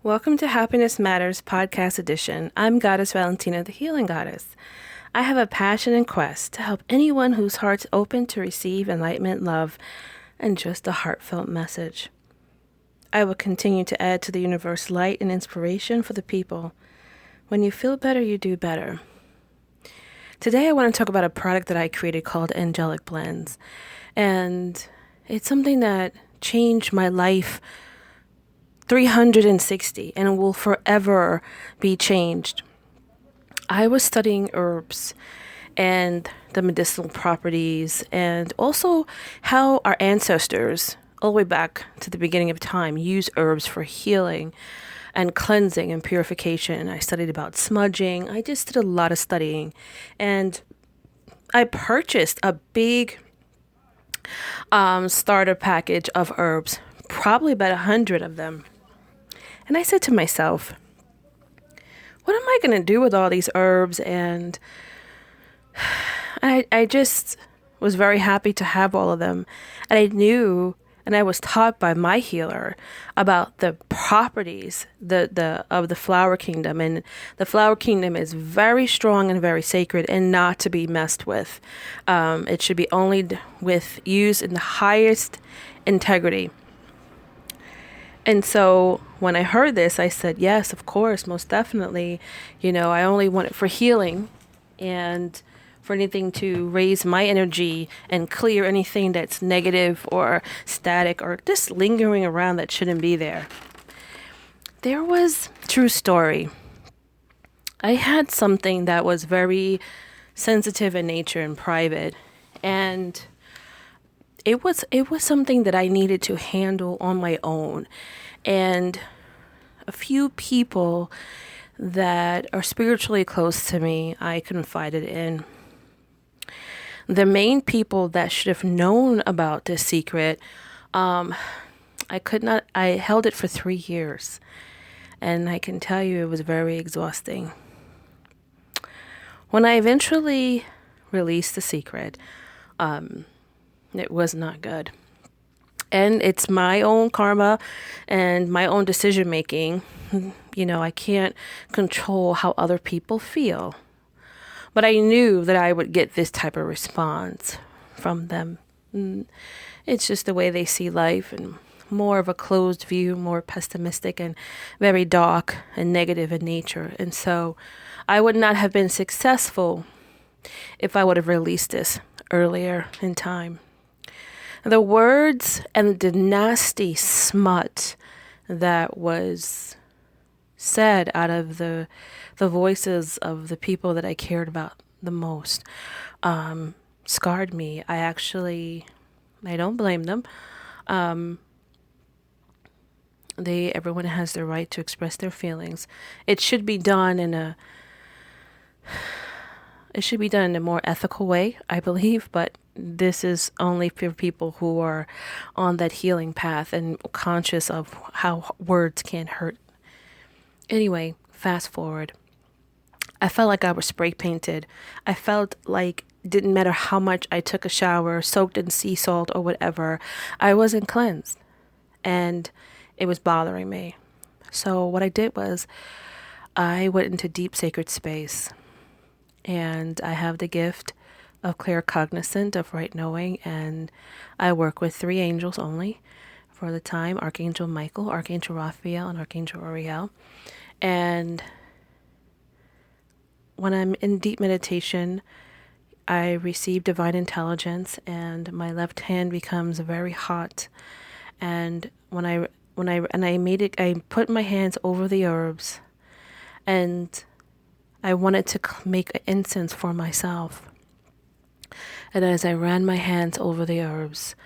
Welcome to Happiness Matters Podcast Edition. I'm Goddess Valentina, the Healing Goddess. I have a passion and quest to help anyone whose heart's open to receive enlightenment, love, and just a heartfelt message. I will continue to add to the universe light and inspiration for the people. When you feel better, you do better. Today I want to talk about a product that I created called Angelic Blends. And it's something that changed my life 360 and will forever be changed. I was studying herbs and the medicinal properties and also how our ancestors, all the way back to the beginning of time, used herbs for healing and cleansing and purification. I studied about smudging. I just did a lot of studying, and I purchased a big starter package of herbs, probably about 100 of them. And I said to myself, what am I going to do with all these herbs? And I just was very happy to have all of them. And I knew, and I was taught by my healer about the properties of the flower kingdom. And the flower kingdom is very strong and very sacred and not to be messed with. It should be only used in the highest integrity. And so when I heard this, I said, yes, of course, most definitely. I only want it for healing and for anything to raise my energy and clear anything that's negative or static or just lingering around that shouldn't be there. There was true story. I had something that was very sensitive in nature and private, and it was something that I needed to handle on my own. And a few people that are spiritually close to me, I confided in. The main people that should have known about this secret, I held it for 3 years. And I can tell you it was very exhausting. When I eventually released the secret, it was not good. And it's my own karma and my own decision making. I can't control how other people feel. But I knew that I would get this type of response from them. It's just the way they see life, and more of a closed view, more pessimistic and very dark and negative in nature. And so I would not have been successful if I would have released this earlier in time. The words and the nasty smut that was said out of the voices of the people that I cared about the most scarred me. I don't blame them. Everyone has the right to express their feelings. It should be done in a more ethical way, I believe, but this is only for people who are on that healing path and conscious of how words can hurt. Anyway, fast forward. I felt like I was spray painted. I felt like it didn't matter how much I took a shower, soaked in sea salt or whatever, I wasn't cleansed. And it was bothering me. So what I did was I went into deep sacred space. And I have the gift of clear cognizant, of right knowing, and I work with 3 angels only for the time: Archangel Michael, Archangel Raphael, and Archangel Uriel. And when I'm in deep meditation, I receive divine intelligence, and my left hand becomes very hot. And I put my hands over the herbs, and I wanted to make an incense for myself. And as I ran my hands over the herbs,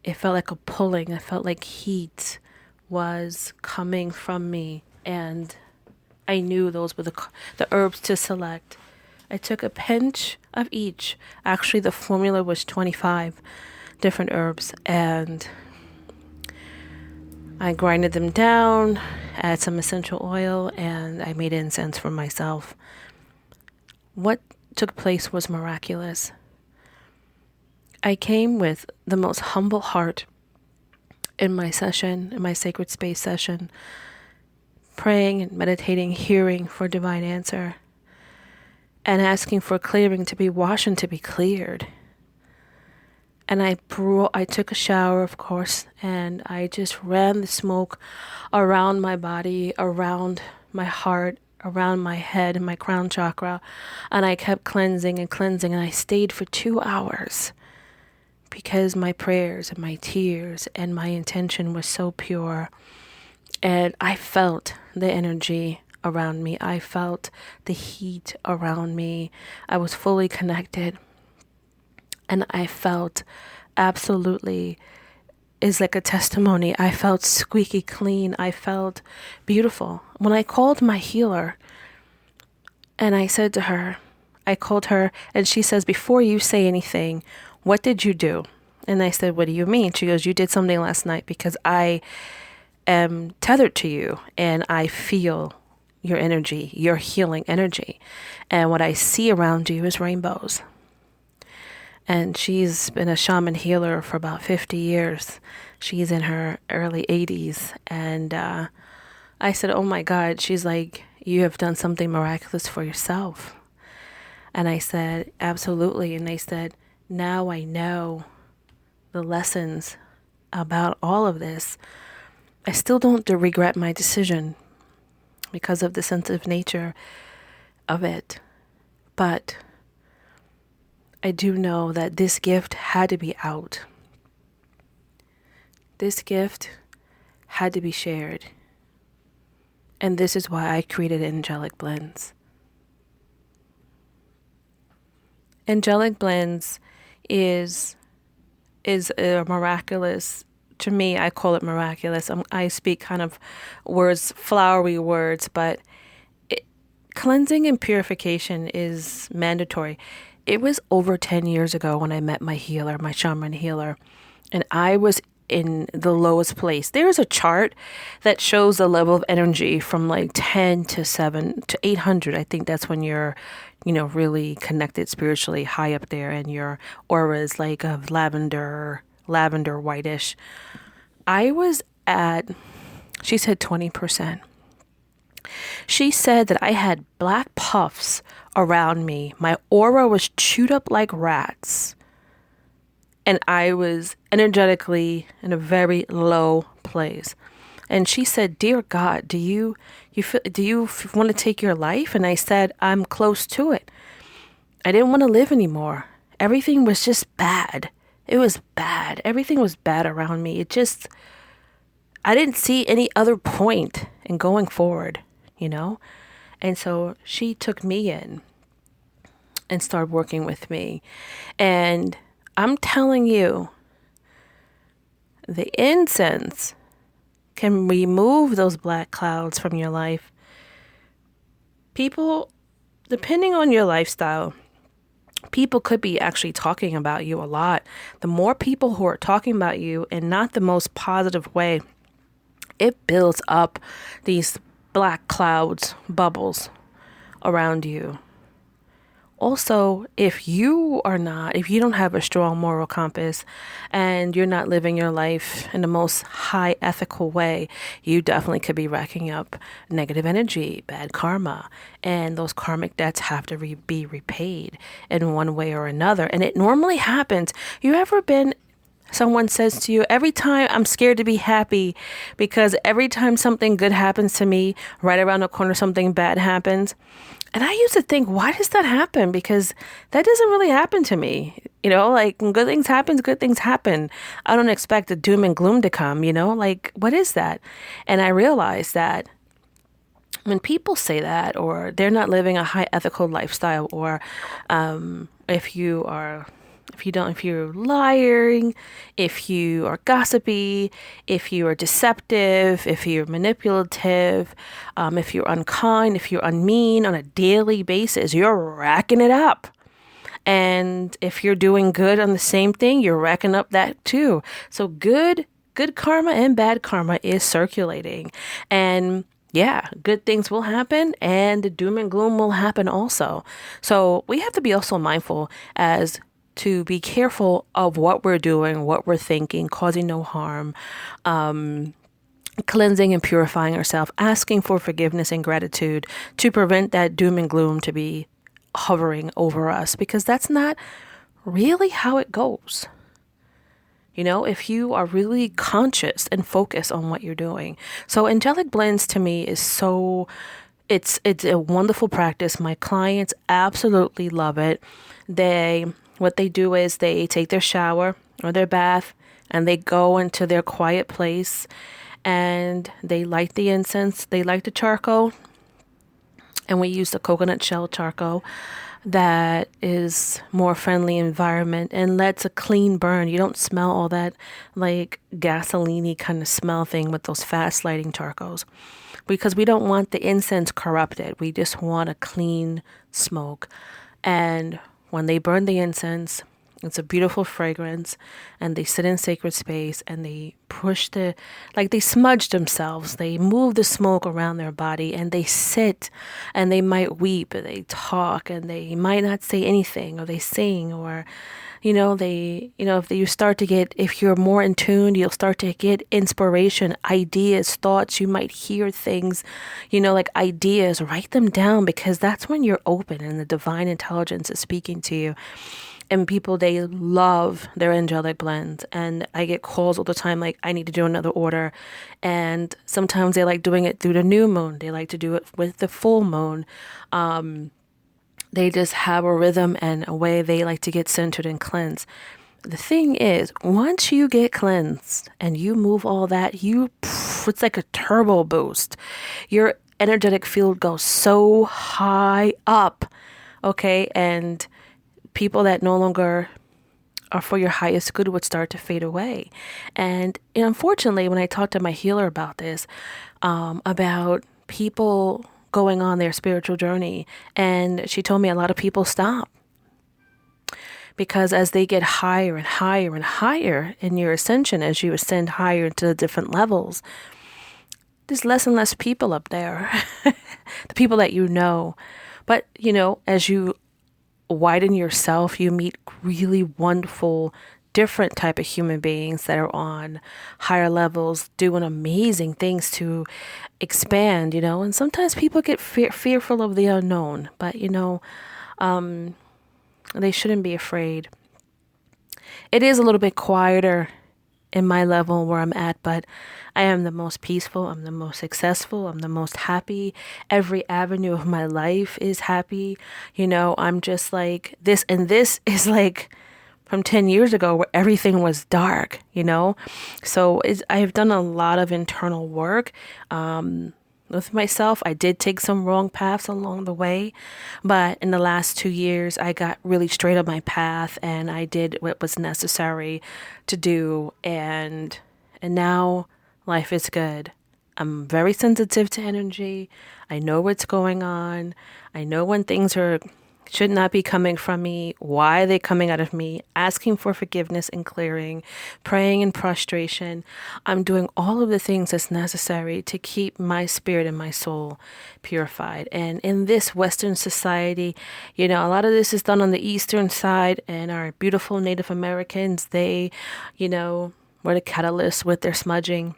it felt like a pulling. I felt like heat was coming from me. And I knew those were the herbs to select. I took a pinch of each. Actually, the formula was 25 different herbs. And I grinded them down, add some essential oil, and I made incense for myself. What took place was miraculous. I came with the most humble heart in my session, in my sacred space session, praying and meditating, hearing for divine answer, and asking for clearing to be washed and to be cleared. And I took a shower, of course, and I just ran the smoke around my body, around my heart, around my head and my crown chakra. And I kept cleansing and cleansing, and I stayed for 2 hours because my prayers and my tears and my intention was so pure. And I felt the energy around me. I felt the heat around me. I was fully connected. And I felt absolutely, is like a testimony. I felt squeaky clean. I felt beautiful. When I called my healer and I said to her, I called her and she says, before you say anything, what did you do? And I said, what do you mean? She goes, you did something last night because I am tethered to you and I feel your energy, your healing energy. And what I see around you is rainbows. And she's been a shaman healer for about 50 years. She's in her early 80s. And I said, oh my God. She's like, you have done something miraculous for yourself. And I said, absolutely. And they said, now I know the lessons about all of this. I still don't regret my decision because of the sensitive nature of it. But I do know that this gift had to be out. This gift had to be shared. And this is why I created Angelic Blends. Angelic Blends is a miraculous, to me, I call it miraculous. I speak kind of words, flowery words, but cleansing and purification is mandatory. It was over 10 years ago when I met my healer, my shaman healer, and I was in the lowest place. There's a chart that shows the level of energy from like 10 to 7 to 800. I think that's when you're, really connected spiritually, high up there, and your aura is like of lavender whitish. I was at, she said 20%. She said that I had black puffs around me. My aura was chewed up like rats. And I was energetically in a very low place. And she said, dear God, do you want to take your life? And I said, I'm close to it. I didn't want to live anymore. Everything was just bad. It was bad. Everything was bad around me. I didn't see any other point in going forward, And so she took me in and started working with me. And I'm telling you, the incense can remove those black clouds from your life. People, depending on your lifestyle, people could be actually talking about you a lot. The more people who are talking about you in not the most positive way, it builds up these black clouds, bubbles around you. Also, if you don't have a strong moral compass and you're not living your life in the most high ethical way, you definitely could be racking up negative energy, bad karma, and those karmic debts have to be repaid in one way or another. And it normally happens. Someone says to you, every time I'm scared to be happy because every time something good happens to me, right around the corner, something bad happens. And I used to think, why does that happen? Because that doesn't really happen to me. Like when good things happen. I don't expect the doom and gloom to come, like what is that? And I realized that when people say that, or they're not living a high ethical lifestyle, or if you're lying, if you are gossipy, if you are deceptive, if you're manipulative, if you're unkind, if you're unmean on a daily basis, you're racking it up. And if you're doing good on the same thing, you're racking up that too. So good karma and bad karma is circulating. And yeah, good things will happen and the doom and gloom will happen also. So we have to be also mindful as to be careful of what we're doing, what we're thinking, causing no harm, cleansing and purifying ourselves, asking for forgiveness and gratitude to prevent that doom and gloom to be hovering over us, because that's not really how it goes. If you are really conscious and focused on what you're doing. So angelic blends to me is it's a wonderful practice. My clients absolutely love it. What they do is they take their shower or their bath and they go into their quiet place and they light the incense. They light the charcoal, and we use the coconut shell charcoal that is more friendly environment and lets a clean burn. You don't smell all that like gasoline-y kind of smell thing with those fast lighting charcoals, because we don't want the incense corrupted. We just want a clean smoke. And when they burn the incense, it's a beautiful fragrance, and they sit in sacred space and they they smudge themselves. They move the smoke around their body and they sit and they might weep and they talk and they might not say anything, or they sing, or, if you're more in tune, you'll start to get inspiration, ideas, thoughts. You might hear things, like ideas, write them down, because that's when you're open and the divine intelligence is speaking to you. And people, they love their angelic blends. And I get calls all the time like, I need to do another order. And sometimes they like doing it through the new moon. They like to do it with the full moon. They just have a rhythm and a way they like to get centered and cleansed. The thing is, once you get cleansed and you move all that, it's like a turbo boost. Your energetic field goes so high up. Okay. And people that no longer are for your highest good would start to fade away. And unfortunately, when I talked to my healer about this, about people going on their spiritual journey, and she told me a lot of people stop. Because as they get higher and higher and higher in your ascension, as you ascend higher into the different levels, there's less and less people up there, the people that you know. But, as you widen yourself, you meet really wonderful, different type of human beings that are on higher levels, doing amazing things to expand, and sometimes people get fearful of the unknown, but, they shouldn't be afraid. It is a little bit quieter in my level where I'm at, but I am the most peaceful. I'm the most successful. I'm the most happy. Every avenue of my life is happy. I'm just like this. And this is like from 10 years ago where everything was dark, So I have done a lot of internal work. With myself, I did take some wrong paths along the way, but in the last 2 years, I got really straight on my path and I did what was necessary to do. And now life is good. I'm very sensitive to energy. I know what's going on. I know when things should not be coming from me, why are they coming out of me, asking for forgiveness and clearing, praying in prostration. I'm doing all of the things that's necessary to keep my spirit and my soul purified. And in this Western society, a lot of this is done on the Eastern side, and our beautiful Native Americans, they, were the catalyst with their smudging.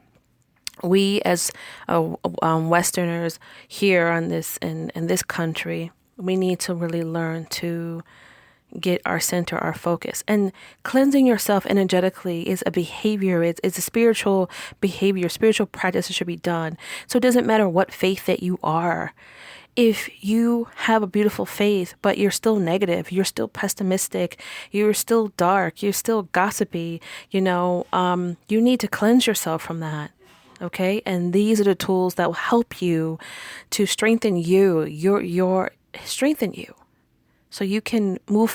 We as Westerners here on this in this country, we need to really learn to get our center, our focus. And cleansing yourself energetically is a behavior. It's a spiritual behavior, spiritual practice that should be done. So it doesn't matter what faith that you are. If you have a beautiful faith, but you're still negative, you're still pessimistic, you're still dark, you're still gossipy, you need to cleanse yourself from that. Okay. And these are the tools that will help you to strengthen strengthen you so you can move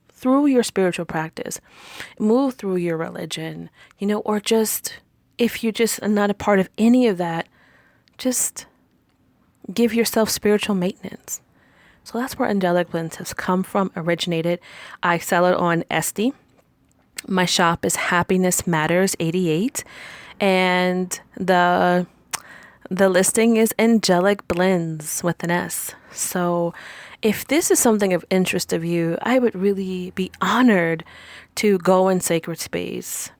through your spiritual practice, move through your religion, or just, if you're just not a part of any of that, just give yourself spiritual maintenance. So that's where Angelic Blends has come from, originated. I sell it on Etsy. My shop is Happiness Matters 88, and the listing is Angelic Blends with an S. So if this is something of interest of you, I would really be honored to go in sacred space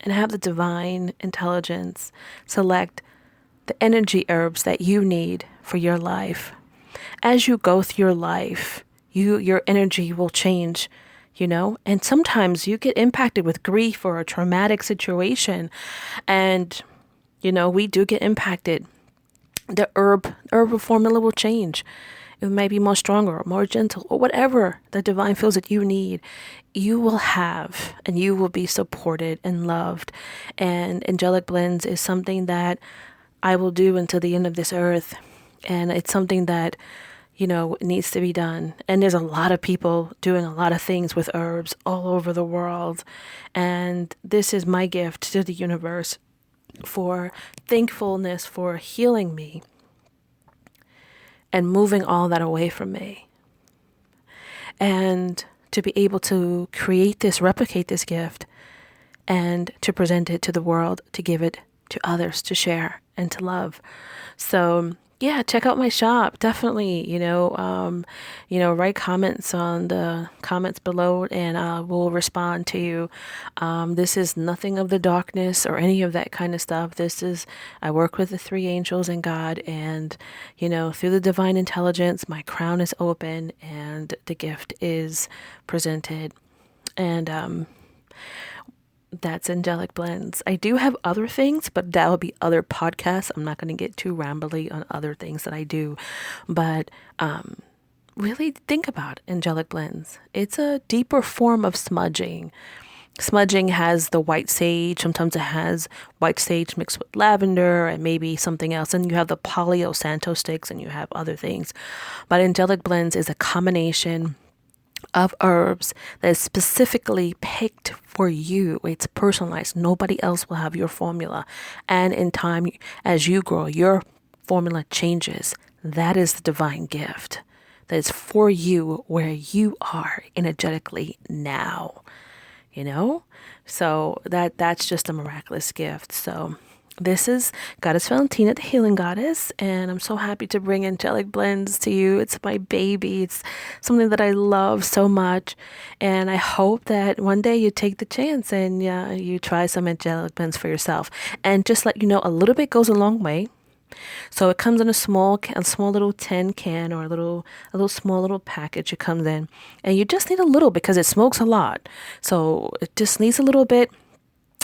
and have the divine intelligence select the energy herbs that you need for your life. As you go through your life, your energy will change, and sometimes you get impacted with grief or a traumatic situation, and we do get impacted. The herbal formula will change. It might be more stronger or more gentle or whatever the divine feels that you need. You will have, and you will be supported and loved. And Angelic Blends is something that I will do until the end of this earth. And it's something that, needs to be done. And there's a lot of people doing a lot of things with herbs all over the world. And this is my gift to the universe for thankfulness for healing me and moving all that away from me. And to be able to replicate this gift, and to present it to the world, to give it to others, to share and to love. So yeah, check out my shop. Definitely, write comments on the comments below, and I will respond to you. This is nothing of the darkness or any of that kind of stuff. I work with the three angels and God, and, through the divine intelligence, my crown is open and the gift is presented. And, that's Angelic Blends. I do have other things, but that will be other podcasts. I'm not going to get too rambly on other things that I do. But really think about Angelic Blends. It's a deeper form of smudging. Smudging has the white sage. Sometimes it has white sage mixed with lavender and maybe something else. And you have the Palo Santo sticks, and you have other things. But Angelic Blends is a combination of herbs that is specifically picked for you. It's personalized. Nobody else will have your formula. And in time, as you grow, your formula changes. That is the divine gift that is for you where you are energetically now. So that's just a miraculous gift. So this is Goddess Valentina, the healing goddess, and I'm so happy to bring Angelic Blends to you. It's my baby. It's something that I love so much, and I hope that one day you take the chance and you try some Angelic Blends for yourself. And just let you know, a little bit goes a long way. So it comes in a small little tin can, or a small little package. It comes in, and you just need a little because it smokes a lot. So it just needs a little bit.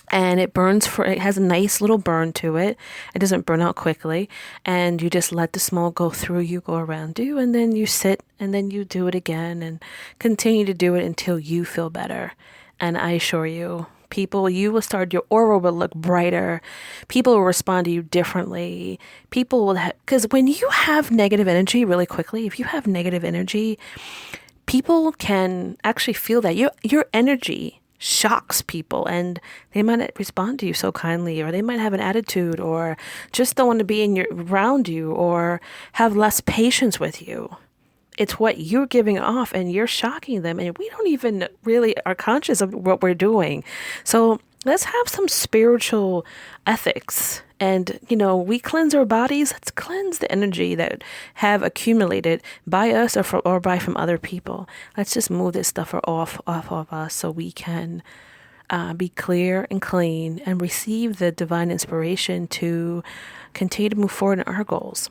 And it has a nice little burn to it. It doesn't burn out quickly. And you just let the smoke go through you, go around you, and then you sit, and then you do it again, and continue to do it until you feel better. And I assure you, your aura will look brighter. People will respond to you differently. People will because when you have negative energy really quickly, if you have negative energy, people can actually feel that your energy shocks people, and they might not respond to you so kindly, or they might have an attitude, or just don't want to be around you, or have less patience with you. It's what you're giving off, and you're shocking them, and we don't even really are conscious of what we're doing. So let's have some spiritual ethics. And, we cleanse our bodies. Let's cleanse the energy that have accumulated by us or by from other people. Let's just move this stuff off of us so we can be clear and clean and receive the divine inspiration to continue to move forward in our goals.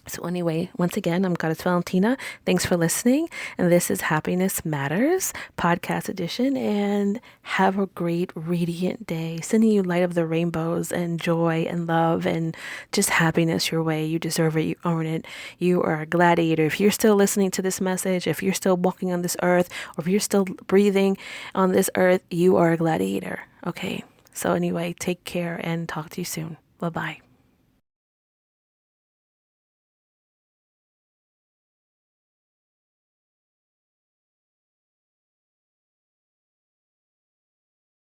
So anyway, once again, I'm Goddess Valentina. Thanks for listening. And this is Happiness Matters podcast edition. And have a great, radiant day. Sending you light of the rainbows and joy and love and just happiness your way. You deserve it. You earn it. You are a gladiator. If you're still listening to this message, if you're still walking on this earth, or if you're still breathing on this earth, you are a gladiator. Okay. So anyway, take care and talk to you soon. Bye-bye.